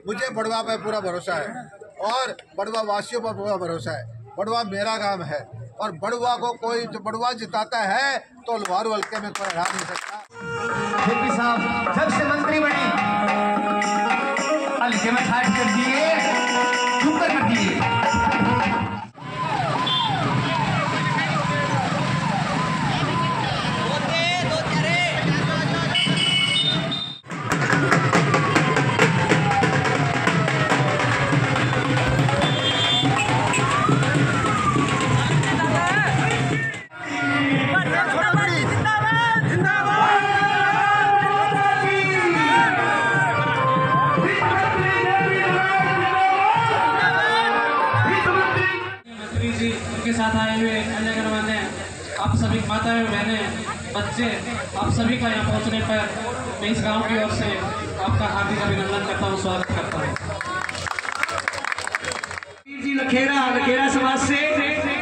मुझे बड़वा पे पूरा भरोसा है और बड़वा वासियों पर पूरा भरोसा है। बड़वा मेरा काम है और बड़वा को कोई जो बड़वा जिताता है तो लुहारू हल्के में कोई हरा नहीं सकता। जेपी साहब जब से मंत्री बने हल्के में छाट कर दिए, चुप कर दिए। के साथ आए हुए अन्य गणमान्य आप सभी माताएं बहनें बच्चे आप सभी का यहाँ पहुँचने पर मैं इस गांव की ओर से आपका हार्दिक अभिनंदन करता हूँ, स्वागत करता हूँ। जी लखेरा समाज से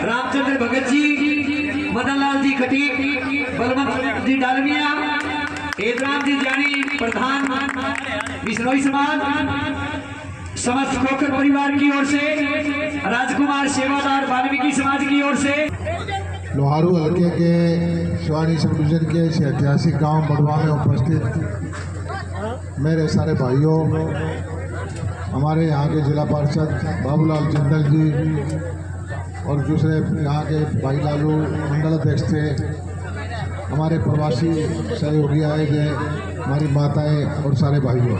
रामचंद्र भगत जी, मदन लाल जी खटीक, बलवंत जी डालमिया, हेदराम जी जानी प्रधान बिश्नोई समाज, समस्त खोखर परिवार की ओर से, राजकुमार सेवादार वाल्मीकि समाज की ओर से, लोहारू हल्के के शिवानी सब डिवीजन के इस ऐतिहासिक गांव बड़वा में उपस्थित मेरे सारे भाइयों, हमारे यहाँ के जिला पार्षद बाबूलाल जिंदल जी और दूसरे यहाँ के भाई लालू मंडल अध्यक्ष थे, हमारे प्रवासी सहयोगी आए थे, हमारी माताएं और सारे भाइयों।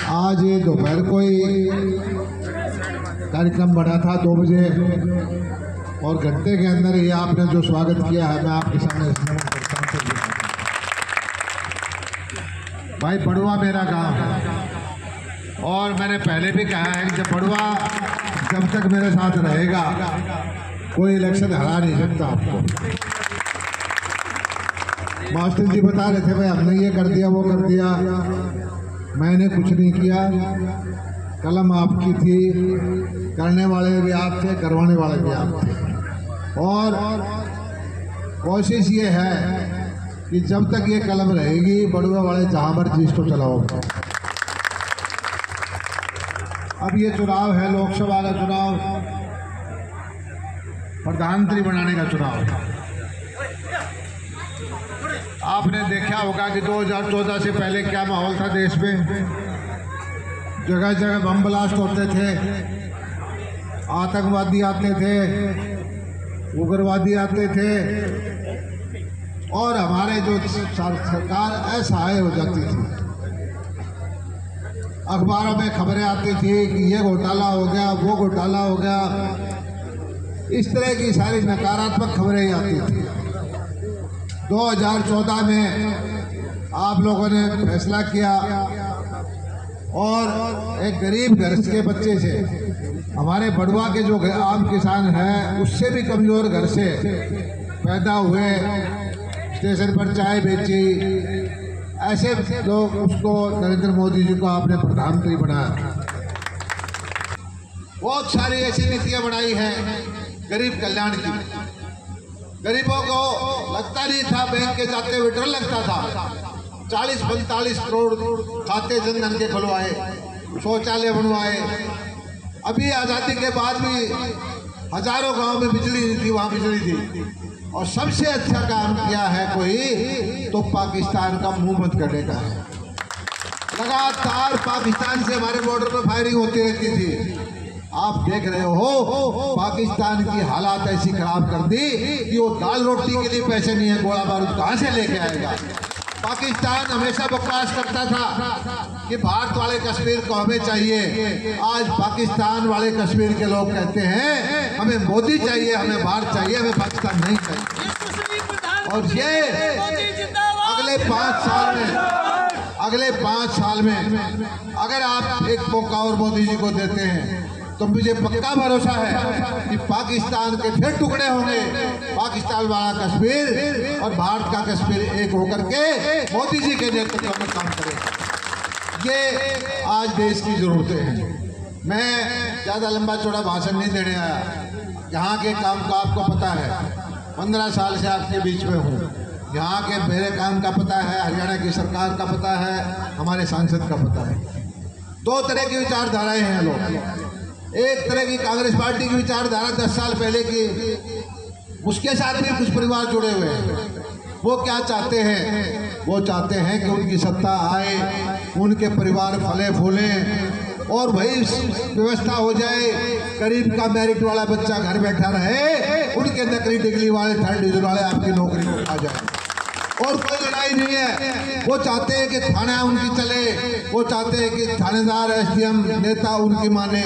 आज दोपहर को ही कार्यक्रम बना था 2 बजे और घंटे के अंदर ही आपने जो स्वागत किया है मैं आपके सामने स्मरण करता हूँ। भाई बड़वा मेरा गांव है और मैंने पहले भी कहा है कि जब बड़वा जब तक मेरे साथ रहेगा कोई इलेक्शन हरा नहीं सकता आपको। मास्टर जी बता रहे थे भाई हमने ये कर दिया वो कर दिया, मैंने कुछ नहीं किया, कलम आपकी थी, करने वाले भी आप थे, करवाने वाले भी आप थे। और कोशिश ये है कि जब तक ये कलम रहेगी बड़ुआ वाले जहाँ मर्जी इसको चलाओगे। अब ये चुनाव है लोकसभा का चुनाव, प्रधानमंत्री बनाने का चुनाव। आपने देखा होगा कि 2014 से पहले क्या माहौल था देश में, जगह जगह बम ब्लास्ट होते थे, आतंकवादी आते थे, उग्रवादी आते थे और हमारे जो सरकार असहाय हो जाती थी। अखबारों में खबरें आती थी कि ये घोटाला हो गया, वो घोटाला हो गया, इस तरह की सारी नकारात्मक खबरें ही आती थी। 2014 में आप लोगों ने फैसला किया और एक गरीब घर के बच्चे से, हमारे बड़वा के जो आम किसान हैं उससे भी कमज़ोर घर से पैदा हुए, स्टेशन पर चाय बेची, ऐसे लोग उसको नरेंद्र मोदी जी को आपने प्रधानमंत्री बनाया। बहुत सारी ऐसी नीतियां बनाई हैं गरीब कल्याण की। गरीबों को लगता नहीं था बैंक के जाते हुए डर लगता था। 40-45 करोड़ खाते जन धन के खुलवाए, शौचालय बनवाए। अभी आज़ादी के बाद भी हजारों गांव में बिजली नहीं थी, वहाँ बिजली थी। और सबसे अच्छा काम किया है कोई तो पाकिस्तान का मुंह बंद करने का है। लगातार पाकिस्तान से हमारे बॉर्डर पर फायरिंग होती रहती थी। आप देख रहे हो पाकिस्तान की हालात ऐसी खराब कर दी कि वो दाल रोटी के लिए पैसे नहीं है, गोला बारूद कहाँ से लेके आएगा। पाकिस्तान हमेशा बकवास करता था कि भारत वाले कश्मीर को हमें चाहिए। आज पाकिस्तान वाले कश्मीर के लोग कहते हैं हमें मोदी चाहिए, हमें भारत चाहिए, हमें पाकिस्तान नहीं चाहिए। और ये अगले 5 साल में अगर आप एक मौका और मोदी जी को देते हैं तो मुझे पक्का भरोसा है कि पाकिस्तान के फिर टुकड़े होंगे। पाकिस्तान वाला कश्मीर और भारत का कश्मीर एक होकर के मोदी जी के नेतृत्व में काम करेगा। ये आज देश की जरूरतें हैं। मैं ज़्यादा लंबा चौड़ा भाषण नहीं देने आया। यहाँ के काम का आपको पता है, 15 साल से आपके बीच में हूँ। यहाँ के मेरे काम का पता है, हरियाणा की सरकार का पता है, हमारे सांसद का पता है। दो तरह की विचारधाराएं हैं लोग। एक तरह की कांग्रेस पार्टी की विचारधारा 10 साल पहले की, उसके साथ भी कुछ परिवार जुड़े हुए हैं। वो क्या चाहते हैं? वो चाहते हैं कि उनकी सत्ता आए, उनके परिवार फले फूले और वही व्यवस्था हो जाए, गरीब का मेरिट वाला बच्चा घर बैठा रहे, उनके नकली डिग्री वाले थर्ड डिविजन वाले आपकी नौकरी को खा जाए। और कोई लड़ाई नहीं है। वो चाहते हैं कि थाना उनकी चले, वो चाहते हैं कि थानेदार एसडीएम नेता उनकी माने।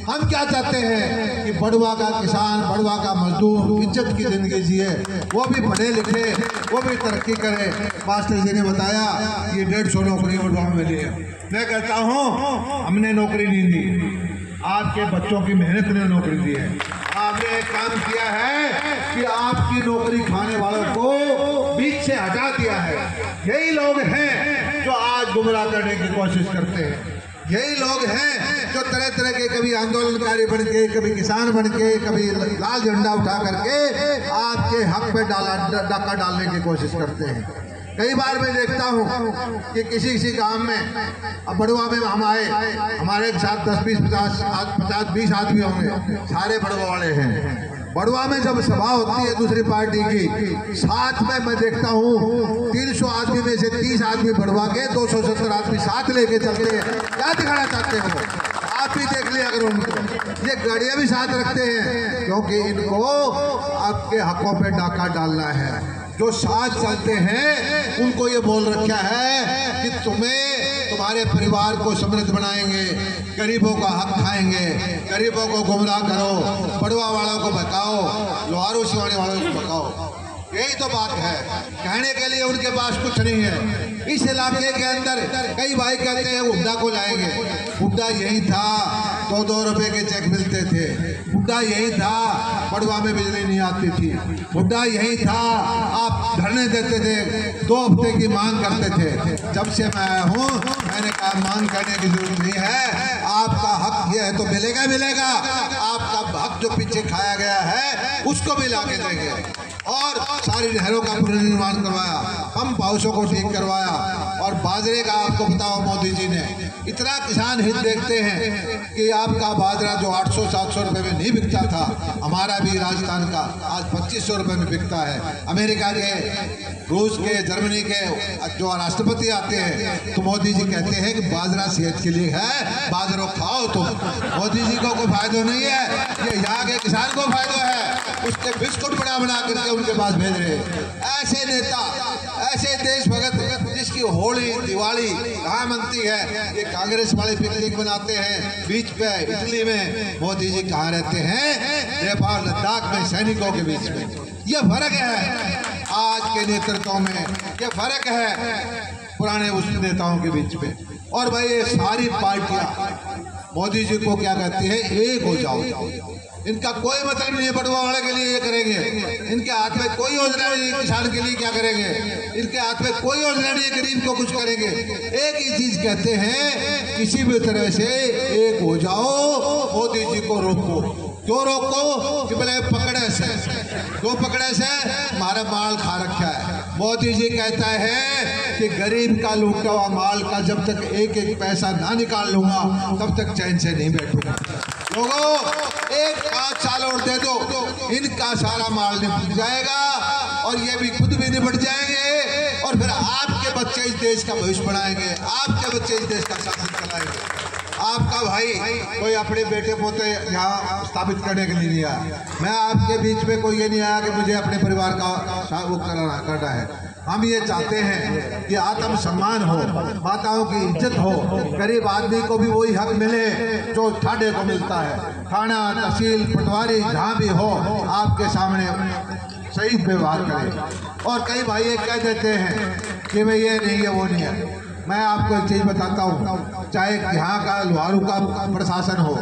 हम क्या चाहते हैं कि बड़वा का किसान, बड़वा का मजदूर इज्जत की जिंदगी जिए, वो भी पढ़े लिखे, वो भी तरक्की करे। मास्टर जी ने बताया ये 150 नौकरी बड़वा में मिली है। मैं कहता हूँ हमने नौकरी नहीं दी, आपके बच्चों की मेहनत ने नौकरी दी है। आपने एक काम किया है कि आपकी नौकरी खाने वालों को बीच से हटा दिया है। यही लोग हैं जो आज गुमराह करने की कोशिश करते हैं। यही लोग हैं जो तरह तरह के कभी आंदोलनकारी बन के, कभी किसान बन के, कभी लाल झंडा उठा करके आपके हक पे डाका डालने की कोशिश करते हैं। कई बार मैं देखता हूँ कि किसी किसी काम में, अब बड़वा में हम आए, हमारे साथ 10, 20, 50, 20 आदमी होंगे, सारे बड़वा वाले हैं। बड़वा में जब सभा होती है दूसरी पार्टी की, साथ में मैं देखता हूँ 300 आदमी में से 30 आदमी बड़वा के, 270 आदमी साथ लेके चलते हैं। क्या दिखाना चाहते हैं वो? आप भी देख लिया अगर उनको, ये गाड़ियाँ भी साथ रखते हैं क्योंकि इनको आपके हकों पे डाका डालना है। जो साथ चलते हैं उनको ये बोल रखा है कि तुम्हारे परिवार को समृद्ध बनाएंगे, गरीबों का हक खाएंगे, गरीबों को गुमराह करो, बड़वा वालों को भगाओ, लोहारू सिवानी वालों को भगाओ। यही तो बात है। कहने के लिए उनके पास कुछ नहीं है। इस इलाके के अंदर कई भाई कहते हैं हुड्डा को लाएंगे। हुड्डा यही था, 2-2 रुपए के चेक मिलते थे। हुड्डा यही था, बड़वा में बिजली नहीं आती थी। हुड्डा यही था, आप धरने देते थे, 2 हफ्ते की मांग करते थे। जब से मैं आया हूँ मैंने कहा मांग करने की जरूरत नहीं है, आपका हक ये है तो मिलेगा मिलेगा। आपका हक जो पीछे खाया गया है उसको भी ला के देंगे। और सारी नहरों का पुनर्निर्माण करवाया, पंप हाउसों को ठीक करवाया। और बाजरे का आपको बताओ मोदी जी ने इतना किसान हित देखते हैं कि आपका बाजरा जो 800-700 रुपए में नहीं बिकता था, हमारा भी राजस्थान का आज 2500 रुपए में बिकता है। अमेरिका के, रूस के, जर्मनी के जो राष्ट्रपति आते हैं तो मोदी जी कहते हैं कि बाजरा सेहत के लिए है, बाजरा खाओ तुम। मोदी जी को कोई फायदा नहीं है, ये यहाँ के किसान को फायदा है। उसके बिस्कुट बना करके उनके पास भेज रहे। ऐसे नेता, ऐसे देशभक्त जिसकी होली दिवाली कहाँ मनती है, ये कांग्रेस वाले पिकनिक बनाते हैं बीच पे इटली में। मोदी जी कहाँ रहते हैं? नेपाल लद्दाख में सैनिकों के बीच में। ये फर्क है आज के नेतृत्व में, ये फर्क है पुराने उस नेताओं के बीच में। और भाई ये सारी पार्टियां मोदी जी को क्या कहती है? एक हो जाओ। इनका कोई मतलब नहीं है बड़वा वाले के लिए ये करेंगे, इनके हाथ में कोई योजना नहीं है किसान के लिए क्या करेंगे, इनके हाथ में कोई योजना नहीं है गरीब को कुछ करेंगे। एक ही चीज कहते हैं, किसी भी तरह से एक हो जाओ, मोदी जी को रोको। क्यों रोको? कि बोले पकड़े से, दो पकड़े से हमारा माल खा रखा है। मोदी जी कहता है कि गरीब का लूटा हुआ माल का जब तक एक एक पैसा ना निकाल लूंगा तब तक चैन से नहीं बैठूंगा। लोगों, एक 5 साल और दे दो, इनका सारा माल निपट जाएगा और ये भी खुद भी निपट जाएंगे। और फिर आपके बच्चे इस देश का भविष्य बनाएंगे, आपके बच्चे इस देश का शासन चलाएंगे। आपका भाई कोई अपने बेटे पोते यहाँ स्थापित करने के लिए नहीं आया। मैं आपके बीच में कोई ये नहीं आया कि मुझे अपने परिवार का वो करना है। हम ये चाहते हैं कि आत्म सम्मान हो, माताओं की इज्जत हो, गरीब आदमी को भी वही हक मिले जो ठाडे को मिलता है। थाना, तहसील, पटवारी जहाँ भी हो आपके सामने सही व्यवहार करें। और कई भाई ये कह देते हैं कि भाई ये नहीं है वो नहीं है। मैं आपको एक चीज़ बताता हूँ, चाहे यहाँ का लोहारू का प्रशासन हो,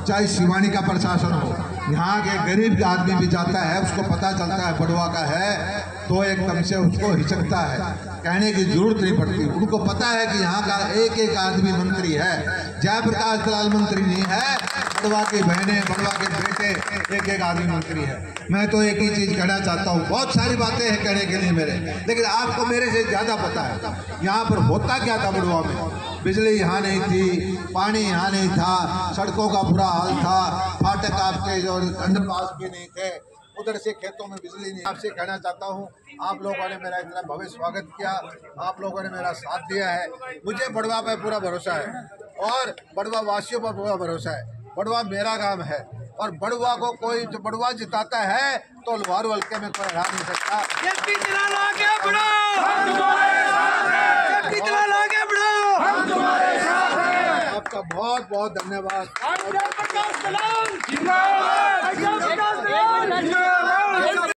चाहे सिवानी का प्रशासन हो, यहाँ के गरीब आदमी भी जाता है, उसको पता चलता है बड़वा का है तो एकदम से उसको हिचकता है, कहने की जरूरत नहीं पड़ती। उनको पता है कि यहाँ का एक एक आदमी मंत्री है। जयप्रकाश दलाल मंत्री नहीं है, बड़वा की बहनें, बड़वा के बेटे एक एक आदमी मंत्री है। मैं तो एक ही चीज़ कहना चाहता हूँ, बहुत सारी बातें हैं कहने के लिए मेरे, लेकिन आपको मेरे से ज़्यादा पता है यहाँ पर होता क्या था। बड़वा में बिजली यहाँ नहीं थी, पानी यहाँ नहीं था, सड़कों का बुरा हाल था, फाटक आपके जो अंडरपास भी नहीं थे, उधर से खेतों में बिजली नहीं। आपसे कहना चाहता हूँ, आप लोगों ने मेरा इतना भव्य स्वागत किया, आप लोगों ने मेरा साथ दिया है। मुझे बड़वा पर पूरा भरोसा है और बड़वा वासियों पर पूरा भरोसा है। बड़वा मेरा काम है और बड़वा को कोई जो बड़वा जिताता है तो लोहारू हल्के में कोई हरा नहीं सकता। आपका बहुत बहुत धन्यवाद।